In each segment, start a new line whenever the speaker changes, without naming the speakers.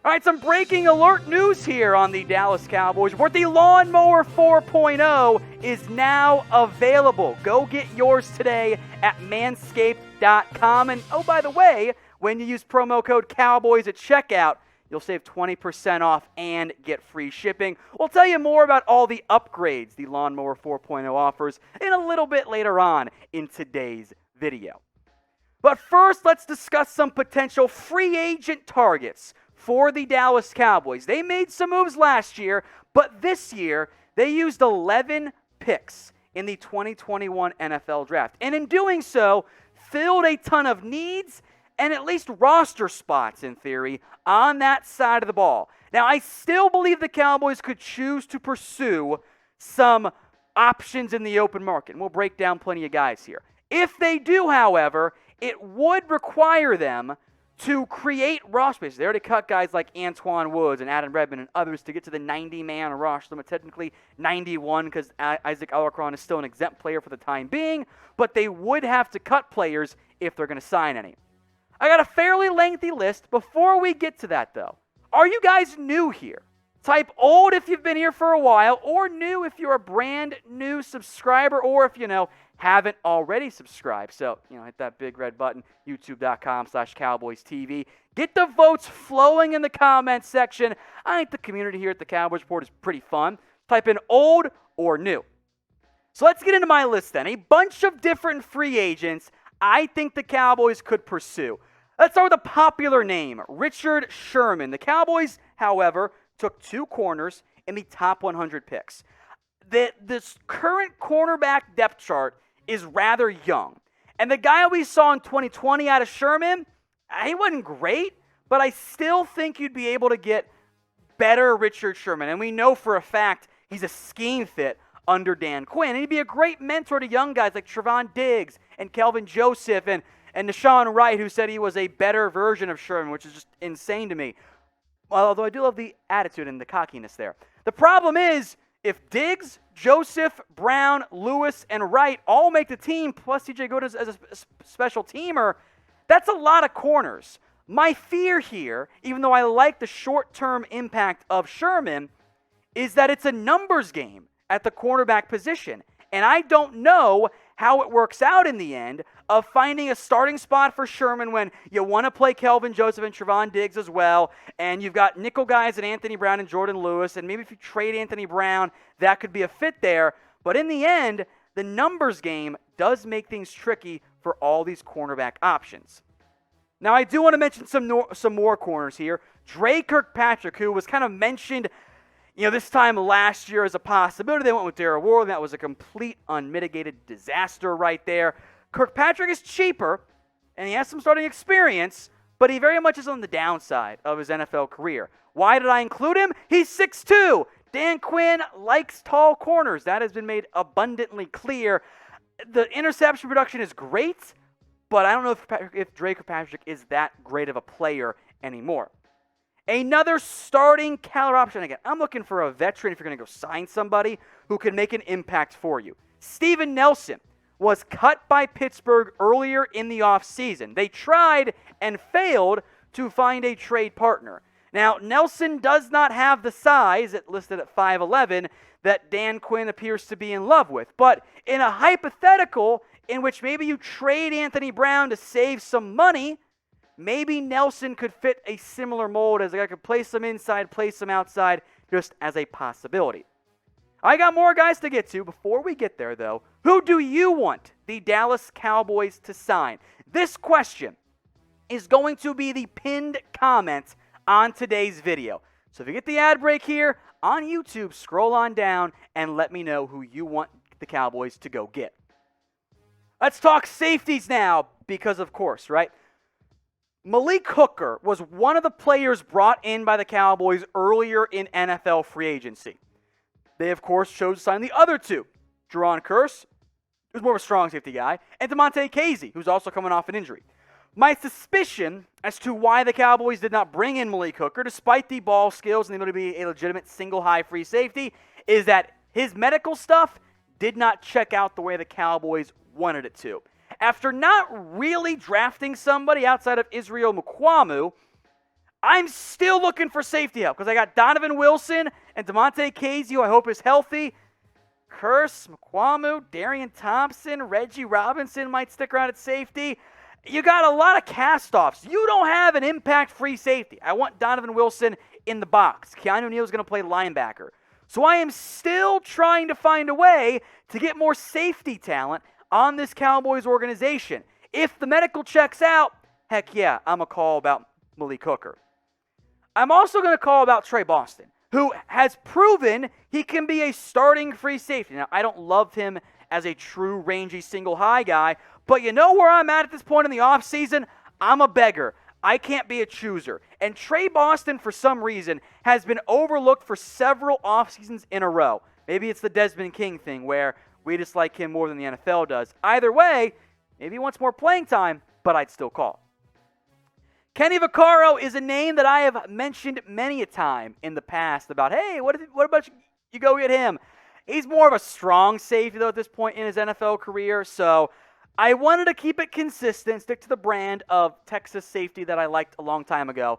All right, some breaking alert news here on the Dallas Cowboys report. The Lawnmower 4.0 is now available. Go get yours today at manscaped.com. And oh, by the way, when you use promo code Cowboys at checkout, you'll save 20% off and get free shipping. We'll tell you more about all the upgrades the Lawnmower 4.0 offers in a little bit later on in today's video. But first, let's discuss some potential free agent targets for the Dallas Cowboys. They made some moves last year, but this year they used 11 picks in the 2021 NFL Draft. And in doing so, filled a ton of needs and at least roster spots, in theory, on that side of the ball. Now, I still believe the Cowboys could choose to pursue some options in the open market, and we'll break down plenty of guys here. If they do, however, it would require them to create roster space. They already cut guys like Antoine Woods and Adam Redmond and others to get to the 90-man roster limit, technically 91 because Isaac Alarcon is still an exempt player for the time being, but they would have to cut players if they're going to sign any. I got a fairly lengthy list. Before we get to that, though, are you guys new here? Type old if you've been here for a while, or new if you're a brand new subscriber, or if, haven't already subscribed. So, hit that big red button, youtube.com/CowboysTV. Get the votes flowing in the comments section. I think the community here at the Cowboys Report is pretty fun. Type in old or new. So let's get into my list then. A bunch of different free agents I think the Cowboys could pursue. Let's start with a popular name, Richard Sherman. The Cowboys, however, took 2 corners in the top 100 picks. This current cornerback depth chart is rather young. And the guy we saw in 2020 out of Sherman, he wasn't great, but I still think you'd be able to get better Richard Sherman. And we know for a fact he's a scheme fit under Dan Quinn. And he'd be a great mentor to young guys like Trevon Diggs and Kelvin Joseph and Deshaun Wright, who said he was a better version of Sherman, which is just insane to me. Although I do love the attitude and the cockiness there. The problem is, if Diggs, Joseph, Brown, Lewis, and Wright all make the team, plus TJ Gooden as a special teamer, that's a lot of corners. My fear here, even though I like the short-term impact of Sherman, is that it's a numbers game at the cornerback position. And I don't know how it works out in the end of finding a starting spot for Sherman when you want to play Kelvin Joseph and Trevon Diggs as well, and you've got nickel guys in Anthony Brown and Jordan Lewis, and maybe if you trade Anthony Brown, that could be a fit there. But in the end, the numbers game does make things tricky for all these cornerback options. Now, I do want to mention some more corners here. Dre Kirkpatrick, who was kind of mentioned this time last year as a possibility. They went with Darryl Worley. That was a complete unmitigated disaster right there. Kirkpatrick is cheaper, and he has some starting experience, but he very much is on the downside of his NFL career. Why did I include him? He's 6'2". Dan Quinn likes tall corners. That has been made abundantly clear. The interception production is great, but I don't know if Dre Kirkpatrick is that great of a player anymore. Another starting caliber option. Again, I'm looking for a veteran if you're going to go sign somebody who can make an impact for you. Steven Nelson was cut by Pittsburgh earlier in the offseason. They tried and failed to find a trade partner. Now, Nelson does not have the size, listed at 5'11", that Dan Quinn appears to be in love with. But in a hypothetical in which maybe you trade Anthony Brown to save some money, maybe Nelson could fit a similar mold as a guy could play some inside, play some outside, just as a possibility. I got more guys to get to. Before we get there, though, who do you want the Dallas Cowboys to sign? This question is going to be the pinned comment on today's video. So if you get the ad break here on YouTube, scroll on down and let me know who you want the Cowboys to go get. Let's talk safeties now, because of course, right? Malik Hooker was one of the players brought in by the Cowboys earlier in NFL free agency. They, of course, chose to sign the other two. Jerron Kearse, who's more of a strong safety guy, and DeMonte Casey, who's also coming off an injury. My suspicion as to why the Cowboys did not bring in Malik Hooker, despite the ball skills and the ability to be a legitimate single high free safety, is that his medical stuff did not check out the way the Cowboys wanted it to. After not really drafting somebody outside of Israel Mukuamu, I'm still looking for safety help because I got Donovan Wilson and DeMonte Casey, who I hope is healthy. Curse, McQuamu, Darian Thompson, Reggie Robinson might stick around at safety. You got a lot of cast-offs. You don't have an impact-free safety. I want Donovan Wilson in the box. Keanu Neal is going to play linebacker. So I am still trying to find a way to get more safety talent on this Cowboys organization. If the medical checks out, heck yeah, I'm a call about Malik Hooker. I'm also going to call about Trey Boston, who has proven he can be a starting free safety. Now, I don't love him as a true rangy single high guy, but you know where I'm at this point in the offseason? I'm a beggar. I can't be a chooser. And Trey Boston, for some reason, has been overlooked for several off seasons in a row. Maybe it's the Desmond King thing where we just like him more than the NFL does. Either way, maybe he wants more playing time, but I'd still call. Kenny Vaccaro is a name that I have mentioned many a time in the past about, hey, what about you go get him? He's more of a strong safety, though, at this point in his NFL career, so I wanted to keep it consistent, stick to the brand of Texas safety that I liked a long time ago.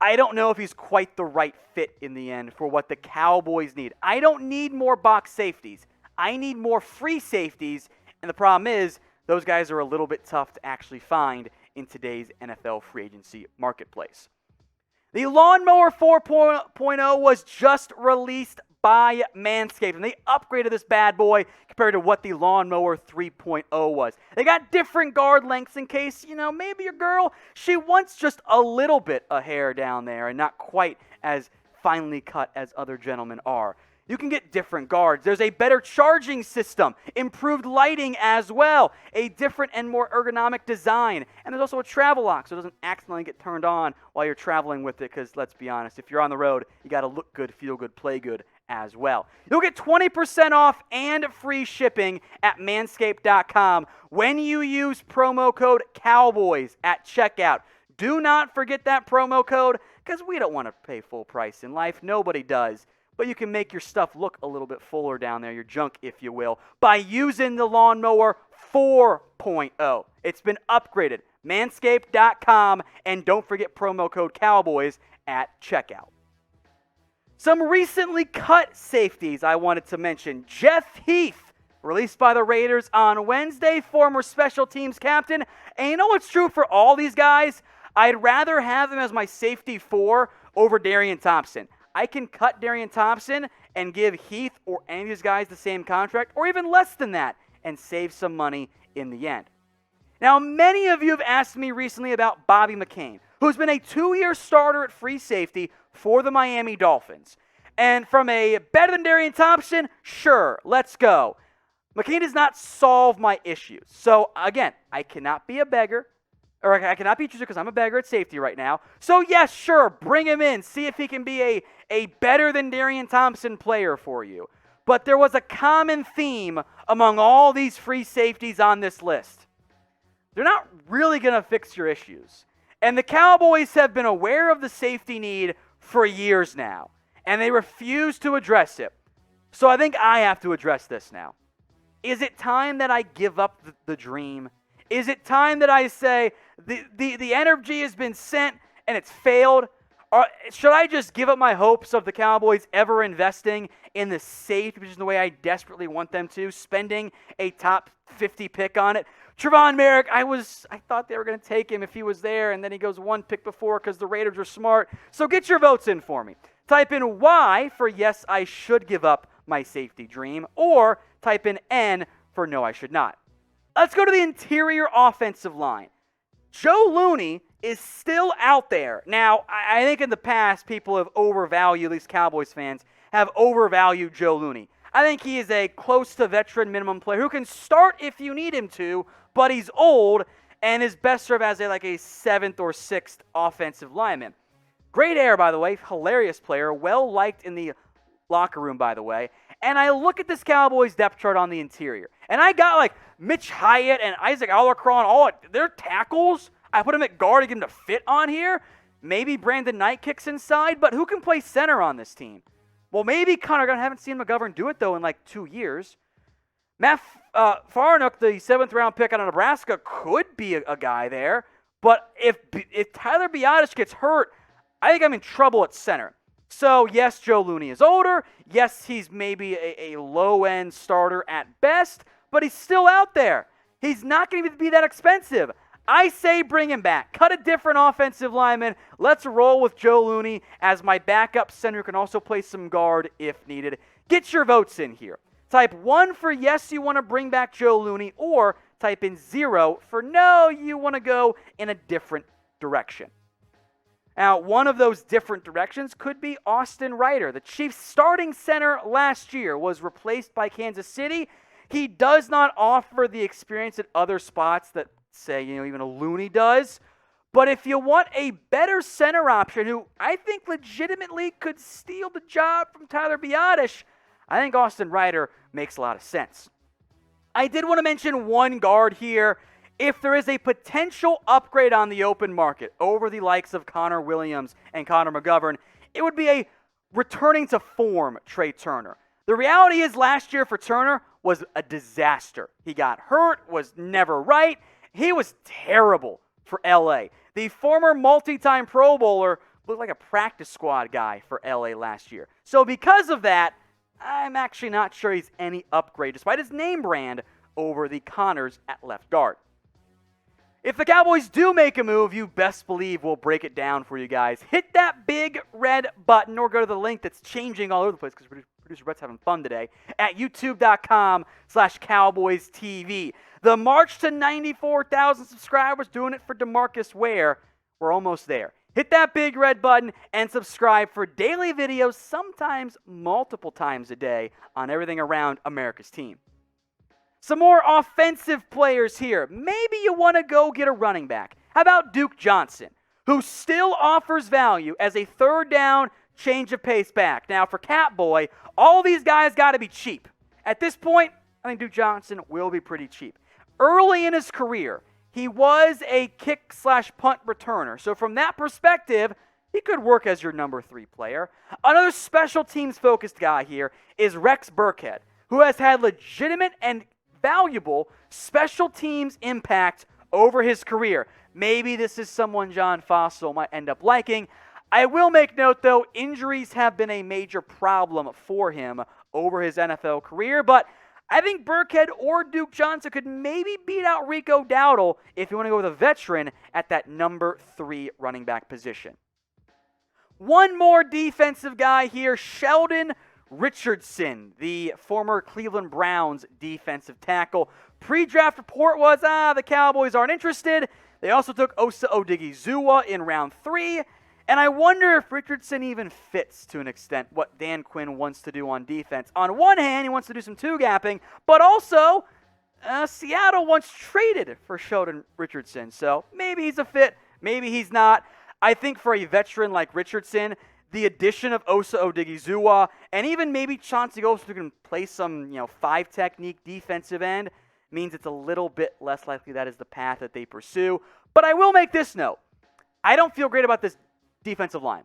I don't know if he's quite the right fit in the end for what the Cowboys need. I don't need more box safeties. I need more free safeties, and the problem is those guys are a little bit tough to actually find in today's NFL free agency marketplace. The Lawnmower 4.0 was just released by Manscaped, and they upgraded this bad boy compared to what the Lawnmower 3.0 was. They got different guard lengths in case, maybe your girl, she wants just a little bit of hair down there and not quite as finely cut as other gentlemen are. You can get different guards. There's a better charging system, improved lighting as well, a different and more ergonomic design, and there's also a travel lock so it doesn't accidentally get turned on while you're traveling with it because, let's be honest, if you're on the road, you got to look good, feel good, play good as well. You'll get 20% off and free shipping at manscaped.com when you use promo code COWBOYS at checkout. Do not forget that promo code because we don't want to pay full price in life. Nobody does. But you can make your stuff look a little bit fuller down there, your junk, if you will, by using the Lawnmower 4.0. It's been upgraded. Manscaped.com, and don't forget promo code COWBOYS at checkout. Some recently cut safeties I wanted to mention. Jeff Heath, released by the Raiders on Wednesday, former special teams captain. And you know what's true for all these guys? I'd rather have them as my safety 4 over Darian Thompson. I can cut Darian Thompson and give Heath or any of these guys the same contract, or even less than that, and save some money in the end. Now, many of you have asked me recently about Bobby McCain, who's been a 2-year starter at free safety for the Miami Dolphins. And from a better than Darian Thompson, sure, let's go. McCain does not solve my issues. So, again, I cannot be a beggar. Or I cannot be a chooser because I'm a beggar at safety right now. So, yes, sure, bring him in. See if he can be a better than Darian Thompson player for you. But there was a common theme among all these free safeties on this list. They're not really going to fix your issues. And the Cowboys have been aware of the safety need for years now. And they refuse to address it. So I think I have to address this now. Is it time that I give up the dream? Is it time that I say the energy has been sent and it's failed? Or should I just give up my hopes of the Cowboys ever investing in the safety position the way I desperately want them to, spending a top 50 pick on it? Trevon Merrick, I thought they were going to take him if he was there, and then he goes one pick before because the Raiders are smart. So get your votes in for me. Type in Y for yes, I should give up my safety dream, or type in N for no, I should not. Let's go to the interior offensive line. Joe Looney is still out there. Now, I think in the past, people have overvalued, at least Cowboys fans, have overvalued Joe Looney. I think he is a close to veteran minimum player who can start if you need him to, but he's old and is best served as a 7th or 6th offensive lineman. Great hair, by the way. Hilarious player. Well-liked in the locker room, by the way. And I look at this Cowboys depth chart on the interior, and I got Mitch Hyatt and Isaac Alarcon, all their tackles. I put him at guard to get him to fit on here. Maybe Brandon Knight kicks inside, but who can play center on this team? Well, maybe Connor Gunn. I haven't seen McGovern do it, though, in 2 years. Matt Farnock, the 7th-round pick out of Nebraska, could be a guy there. But if Tyler Biadasz gets hurt, I think I'm in trouble at center. So, yes, Joe Looney is older. Yes, he's maybe a low-end starter at best, but he's still out there. He's not going to be that expensive. I say bring him back. Cut a different offensive lineman. Let's roll with Joe Looney as my backup center who can also play some guard if needed. Get your votes in here. Type 1 for yes, you want to bring back Joe Looney, or type in 0 for no, you want to go in a different direction. Now, one of those different directions could be Austin Reiter. The Chiefs' starting center last year was replaced by Kansas City. He does not offer the experience at other spots that, say, even a Looney does. But if you want a better center option who I think legitimately could steal the job from Tyler Biadasz, I think Austin Reiter makes a lot of sense. I did want to mention one guard here. If there is a potential upgrade on the open market over the likes of Connor Williams and Connor McGovern, it would be a returning to form Trey Turner. The reality is last year for Turner was a disaster. He got hurt, was never right. He was terrible for LA. The former multi-time Pro Bowler looked like a practice squad guy for LA last year. So because of that, I'm actually not sure he's any upgrade, despite his name brand, over the Connors at left guard. If the Cowboys do make a move, you best believe we'll break it down for you guys. Hit that big red button or go to the link that's changing all over the place because producer Brett's having fun today at youtube.com/CowboysTV. The march to 94,000 subscribers, doing it for DeMarcus Ware. We're almost there. Hit that big red button and subscribe for daily videos, sometimes multiple times a day, on everything around America's team. Some more offensive players here. Maybe you want to go get a running back. How about Duke Johnson, who still offers value as a third down change of pace back? Now, for Catboy, all these guys got to be cheap. At this point, I think Duke Johnson will be pretty cheap. Early in his career, he was a kick/punt returner. So from that perspective, he could work as your number 3 player. Another special teams-focused guy here is Rex Burkhead, who has had legitimate and valuable special teams impact over his career. Maybe this is someone John Fossil might end up liking. I will make note, though, injuries have been a major problem for him over his NFL career, but I think Burkhead or Duke Johnson could maybe beat out Rico Dowdle if you want to go with a veteran at that number 3 running back position. One more defensive guy here, Sheldon Richardson, the former Cleveland Browns defensive tackle. Pre-draft report was, the Cowboys aren't interested. They also took Osa Odighizuwa in round 3. And I wonder if Richardson even fits to an extent what Dan Quinn wants to do on defense. On one hand, he wants to do some two-gapping, but also Seattle once traded for Sheldon Richardson. So maybe he's a fit, maybe he's not. I think for a veteran like Richardson, the addition of Osa Odighizuwa and even maybe Chauncey Golston who can play some 5-technique defensive end means it's a little bit less likely that is the path that they pursue. But I will make this note. I don't feel great about this defensive line.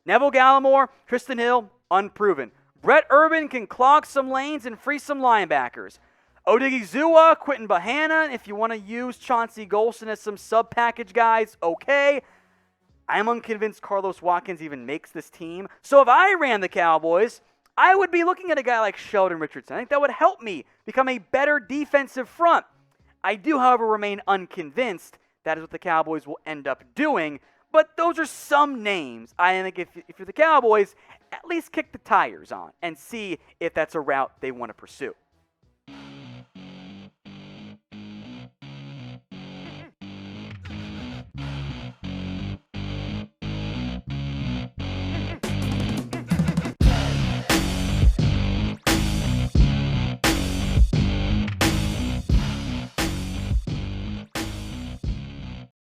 Neville Gallimore, Tristan Hill, unproven. Brett Urban can clog some lanes and free some linebackers. Odighizuwa, Quentin Bohanna, if you want to use Chauncey Golston as some sub-package guys, okay. I'm unconvinced Carlos Watkins even makes this team. So if I ran the Cowboys, I would be looking at a guy like Sheldon Richardson. I think that would help me become a better defensive front. I do, however, remain unconvinced that is what the Cowboys will end up doing. But those are some names I think if you're the Cowboys, at least kick the tires on and see if that's a route they want to pursue.